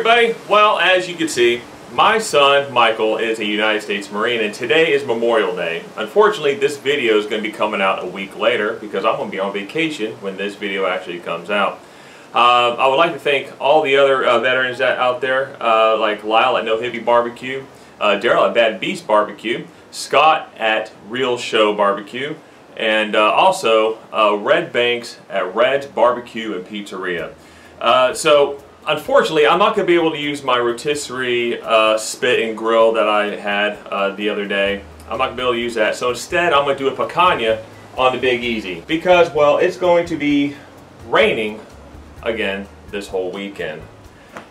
everybody. Well, as you can see, my son Michael is a United States Marine and today is Memorial Day. Unfortunately, this video is going to be coming out a week later because I'm going to be on vacation when this video actually comes out. I would like to thank all the other veterans out there, like Lyle at No Hippie Barbecue, Daryl at Bad Beast Barbecue, Scott at Real Show Barbecue, and also Red Banks at Red's Barbecue and Pizzeria. So unfortunately, I'm not going to be able to use my rotisserie spit and grill that I had the other day. I'm not going to be able to use that. So instead, I'm going to do a picanha on the Big Easy because, well, it's going to be raining again this whole weekend,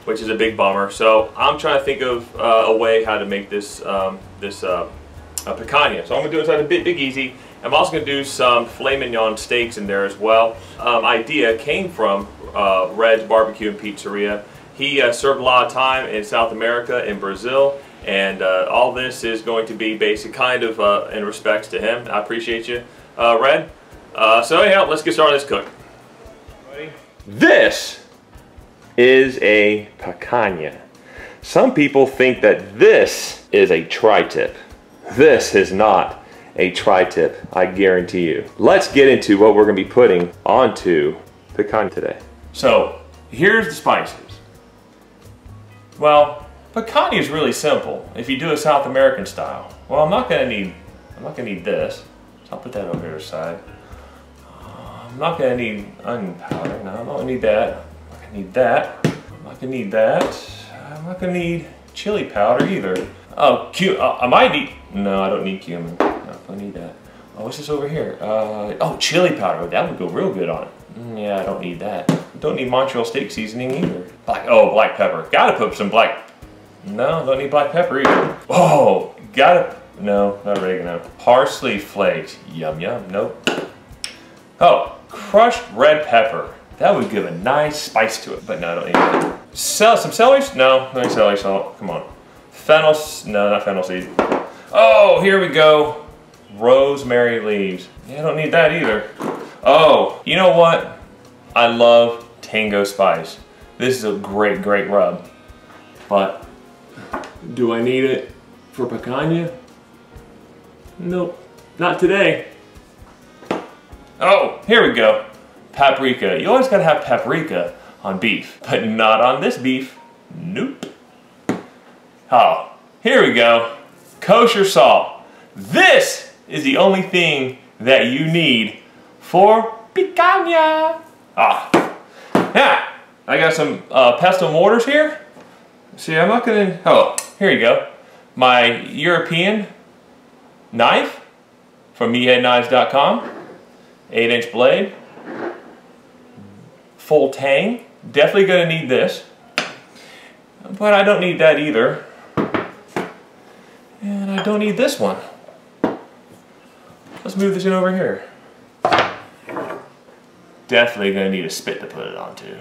which is a big bummer. So I'm trying to think of a way how to make this picanha. So I'm going to do it inside a Big Easy. I'm also going to do some Filet Mignon steaks in there as well. Idea came from Red's Barbecue and Pizzeria. He served a lot of time in South America, in Brazil, and all this is going to be basic kind of in respects to him. I appreciate you, Red. So anyhow, let's get started on this cook. This is a picanha. Some people think that this is a tri-tip. This is not a tri-tip, I guarantee you. Let's get into what we're going to be putting onto picanha today. So here's the spices. Well, picanha is really simple if you do a South American style. Well, I'm not going to need this, so I'll put that over here aside. I'm not going to need onion powder. No, I don't need that. I'm not going to need that. I'm not going to need that. I'm not going to need chili powder either. Oh, I might need. No, I don't need cumin. I need that. Oh, what's this over here? Oh, chili powder. That would go real good on it. Yeah, I don't need that. Don't need Montreal steak seasoning either. Black pepper. Gotta put some black. No, don't need black pepper either. Oh, gotta. No, not oregano. Parsley flakes. Yum yum. Nope. Oh, crushed red pepper. That would give a nice spice to it. But no, I don't need that. Some celery? No, no celery salt. Come on. Fennel. No, not fennel seed. Oh, here we go. Rosemary leaves. Yeah, I don't need that either. Oh, you know what? I love Tango Spice. This is a great, great rub. But do I need it for picanha? Nope, not today. Oh, here we go. Paprika. You always gotta have paprika on beef, but not on this beef. Nope. Oh, here we go. Kosher salt. This is the only thing that you need for picanha. Yeah, I got some pestle mortars here. See, I'm not gonna, oh, here you go. My European knife from meatheadknives.com. 8-inch blade. Full tang. Definitely gonna need this. But I don't need that either. And I don't need this one. Let's move this in over here. Definitely gonna need a spit to put it onto.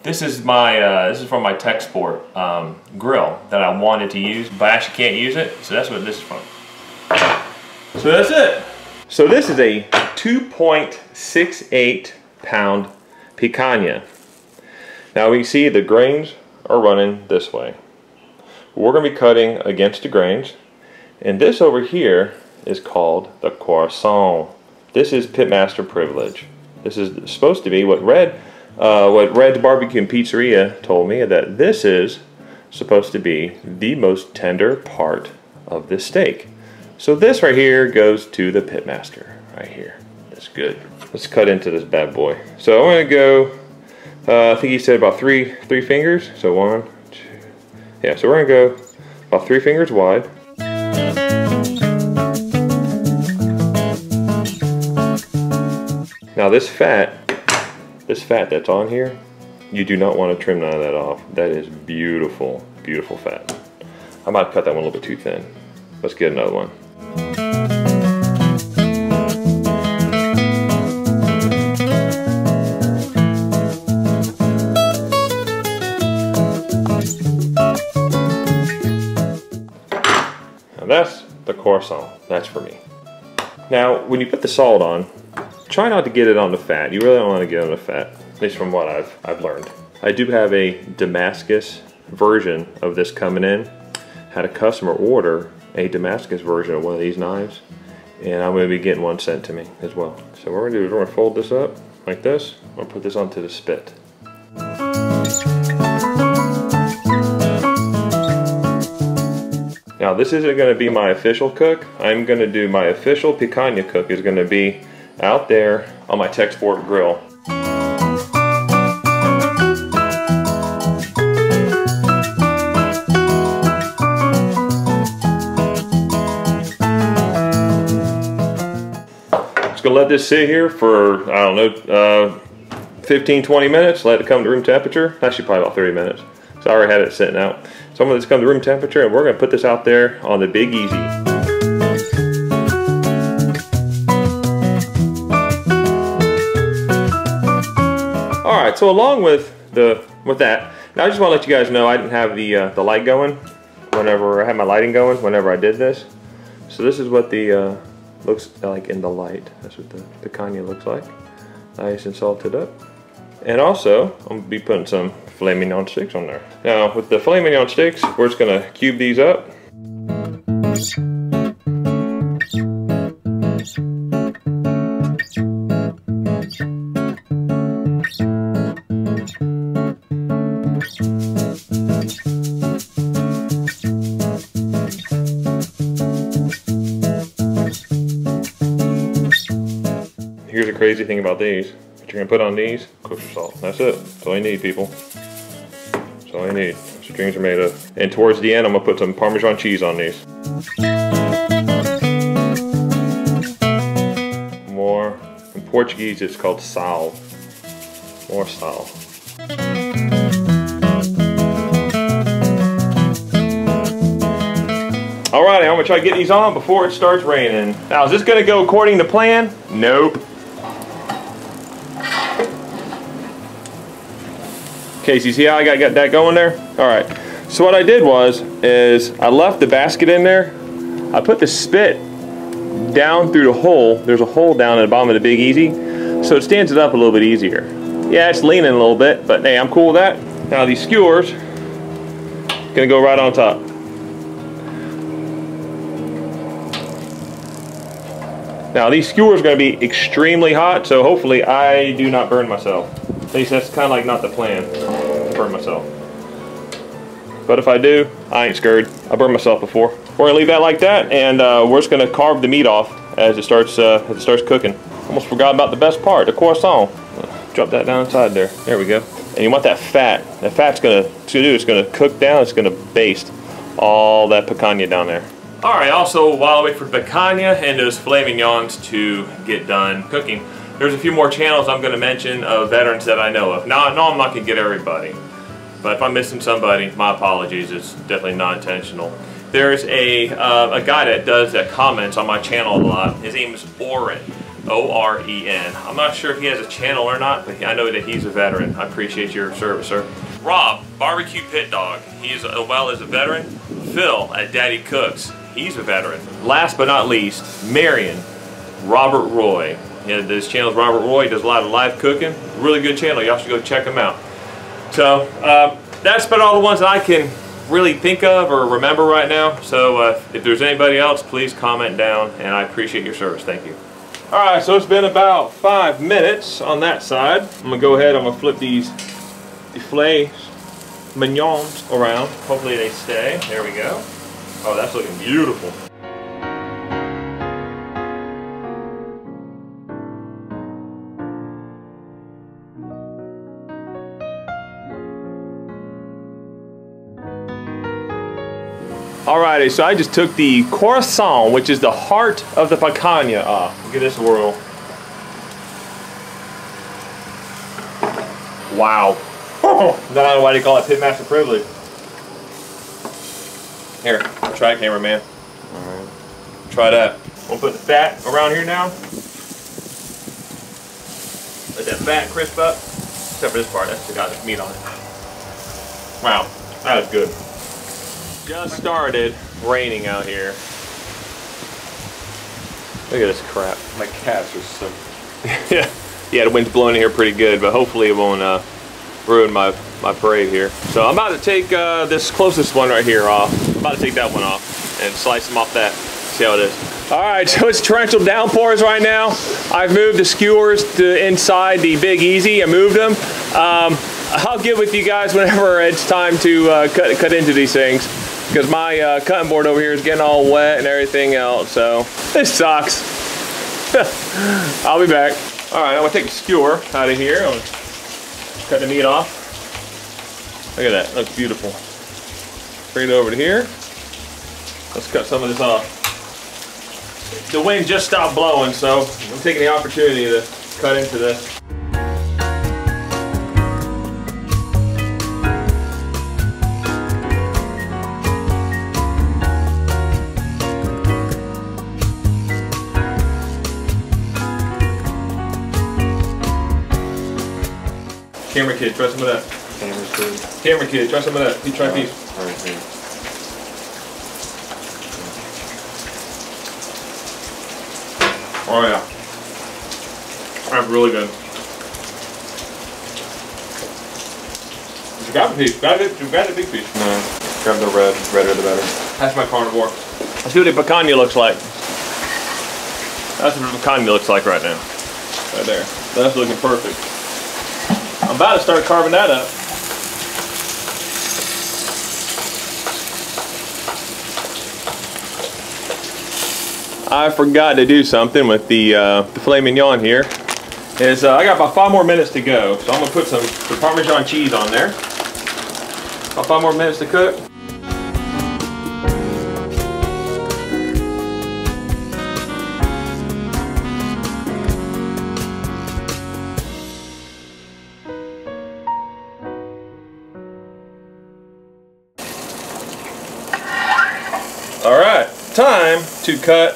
This is my this is from my Tech Sport grill that I wanted to use, but I actually can't use it. So that's what this is from. So that's it. So this is a 2.68 pound picanha. Now we can see the grains are running this way. We're going to be cutting against the grains, and this over here is called the croissant. This is Pitmaster privilege. This is supposed to be what Red's Barbecue and Pizzeria told me, that this is supposed to be the most tender part of this steak. So this right here goes to the Pitmaster right here. That's good. Let's cut into this bad boy. So I'm going to go, I think he said about three fingers. So 1, 2, yeah, so we're going to go about 3 fingers wide. Now this fat that's on here, you do not want to trim none of that off. That is beautiful, beautiful fat. I might cut that one a little bit too thin. Let's get another one. That's the croissant. That's for me. Now, when you put the salt on, try not to get it on the fat. You really don't want to get on the fat, at least from what I've learned. I do have a Damascus version of this coming in. Had a customer order a Damascus version of one of these knives, and I'm going to be getting one sent to me as well. So what we're going to do is we're going to fold this up like this. I'm going to put this onto the spit. Now this isn't going to be my official cook. I'm going to do my official picanha cook is going to be out there on my tech sport grill. Just going to let this sit here for, I don't know, 15-20 minutes, let it come to room temperature. Actually probably about 30 minutes. So I already had it sitting out. So I'm going to come to room temperature and we're going to put this out there on the Big Easy. Alright, so along with that, now I just want to let you guys know I didn't have the light going whenever I had my lighting going whenever I did this. So this is what the looks like in the light. That's what the picanha looks like. Nice and salted up. And also, I'm going to be putting some filet mignon sticks on there. Now, with the filet mignon sticks, we're just going to cube these up. Here's the crazy thing about these. What you're gonna put on these, kosher salt. That's it. That's all you need, people. That's all you need. That's what dreams are made of. And towards the end, I'm gonna put some Parmesan cheese on these. More. In Portuguese, it's called sal. More sal. Alrighty, I'm gonna try to get these on before it starts raining. Now, is this gonna go according to plan? Nope. Okay, so you see how I got that going there? Alright, so what I did is I left the basket in there. I put the spit down through the hole. There's a hole down at the bottom of the Big Easy, so it stands it up a little bit easier. Yeah, it's leaning a little bit, but hey, I'm cool with that. Now these skewers, gonna go right on top. Now these skewers are gonna be extremely hot, so hopefully I do not burn myself. At least that's kind of like not the plan, to burn myself. But if I do, I ain't scared. I burned myself before. We're gonna leave that like that, and we're just gonna carve the meat off as it starts cooking. Almost forgot about the best part, the croissant. Drop that down inside there. There we go. And you want that fat. That fat's it's gonna cook down. It's gonna baste all that picanha down there. All right. Also, while I wait for picanha and those filet mignons to get done cooking, there's a few more channels I'm going to mention of veterans that I know of. Now, no, I'm not going to get everybody, but if I'm missing somebody, my apologies. It's definitely not intentional. There's a guy that comments on my channel a lot. His name is Oren, O-R-E-N. I'm not sure if he has a channel or not, but I know that he's a veteran. I appreciate your service, sir. Rob, Barbecue Pit Dog. He's a veteran. Phil at Daddy Cooks. He's a veteran. Last but not least, Marion, Robert Roy. Yeah, this channel is Robert Roy. He does a lot of live cooking. Really good channel. Y'all should go check him out. So that's about all the ones that I can really think of or remember right now. So if there's anybody else, please comment down, and I appreciate your service. Thank you. All right, so it's been about 5 minutes on that side. I'm gonna go ahead. I'm gonna flip the filet mignons around. Hopefully they stay. There we go. Oh, that's looking beautiful. Alrighty, so I just took the croissant, which is the heart of the picanha, off. Look at this whirl. Wow. I don't know why they call it pitmaster privilege. Here, try it, cameraman. Alright. Try that. We'll put the fat around here now. Let that fat crisp up. Except for this part, that's got the meat on it. Wow, that is good. Just started raining out here. Look at this crap. My cats are so... Yeah, the wind's blowing in here pretty good, but hopefully it won't ruin my my parade here. So I'm about to take this closest one right here off. I'm about to take that one off and slice them off that. See how it is. All right, so it's torrential downpours right now. I've moved the skewers to inside the Big Easy. I moved them. I'll get with you guys whenever it's time to cut into these things, because my cutting board over here is getting all wet and everything else. So this sucks. I'll be back. All right, I'm gonna take the skewer out of here. I'm gonna cut the meat off. Look at that, looks beautiful. Bring it over to here. Let's cut some of this off. The wind just stopped blowing, so I'm taking the opportunity to cut into this. Camera kid, try some of that. Camera kid, try some of that. You try a piece. Oh yeah, that's really good. You got the piece, you got the big piece. No, grab the redder the better. That's my carnivore. Let's see what the picanha looks like. That's what the picanha looks like right now. Right there. That's looking perfect. I'm about to start carving that up. I forgot to do something with the filet mignon here. I got about 5 more minutes to go, so I'm gonna put some Parmesan cheese on there. About 5 more minutes to cook. All right, time to cut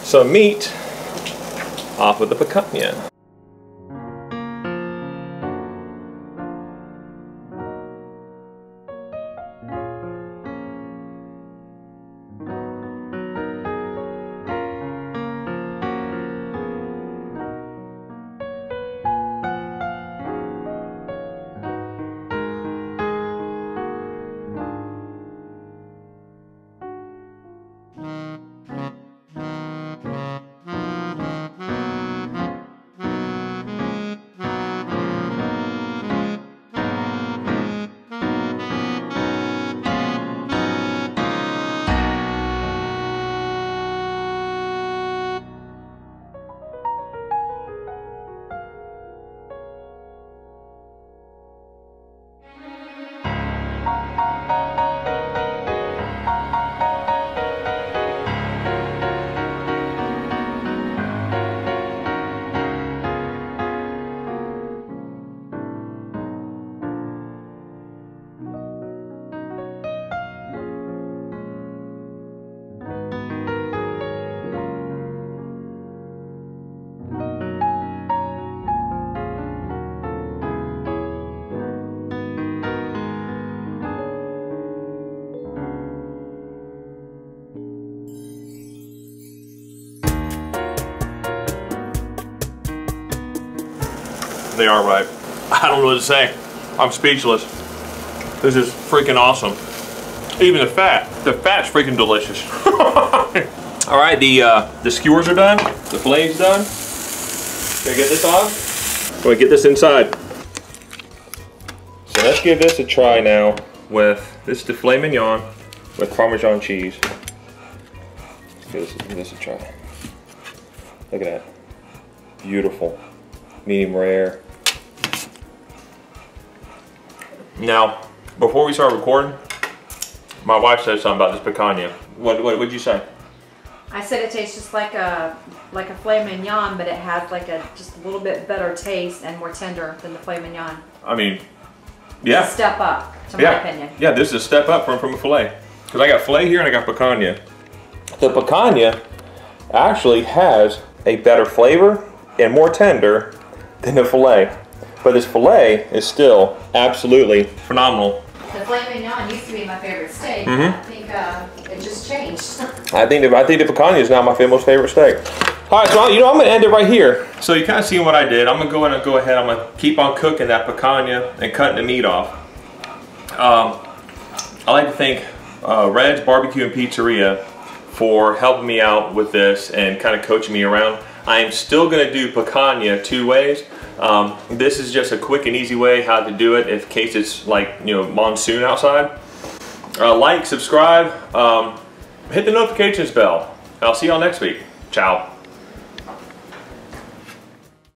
some meat off of the picanha. They are right. I don't know what to say. I'm speechless. This is freaking awesome. Even the fat's freaking delicious. All right, the skewers are done. The fille's done. Can I get this off? Can we get this inside? So let's give this a try now with this is the filet mignon with Parmesan cheese. Let's give this a try. Look at that. Beautiful. Medium rare. Now, before we start recording, my wife said something about this picanha. What'd you say? I said it tastes just like a filet mignon, but it has just a little bit better taste and more tender than the filet mignon. I mean, yeah. It's a step up, to my opinion. Yeah, this is a step up from a filet. Because I got filet here and I got picanha. The picanha actually has a better flavor and more tender than the filet. But this filet is still absolutely phenomenal. The filet mignon used to be my favorite steak. I think it just changed. I think the picanha is now my most favorite steak. All right, so you know I'm gonna end it right here. So you kind of seen what I did. I'm gonna go ahead. I'm gonna keep on cooking that picanha and cutting the meat off. I like to thank Red's Barbecue and Pizzeria for helping me out with this and kind of coaching me around. I am still gonna do picanha 2 ways. This is just a quick and easy way how to do it in case it's like, you know, monsoon outside. Like, subscribe, hit the notifications bell. I'll see y'all next week. Ciao.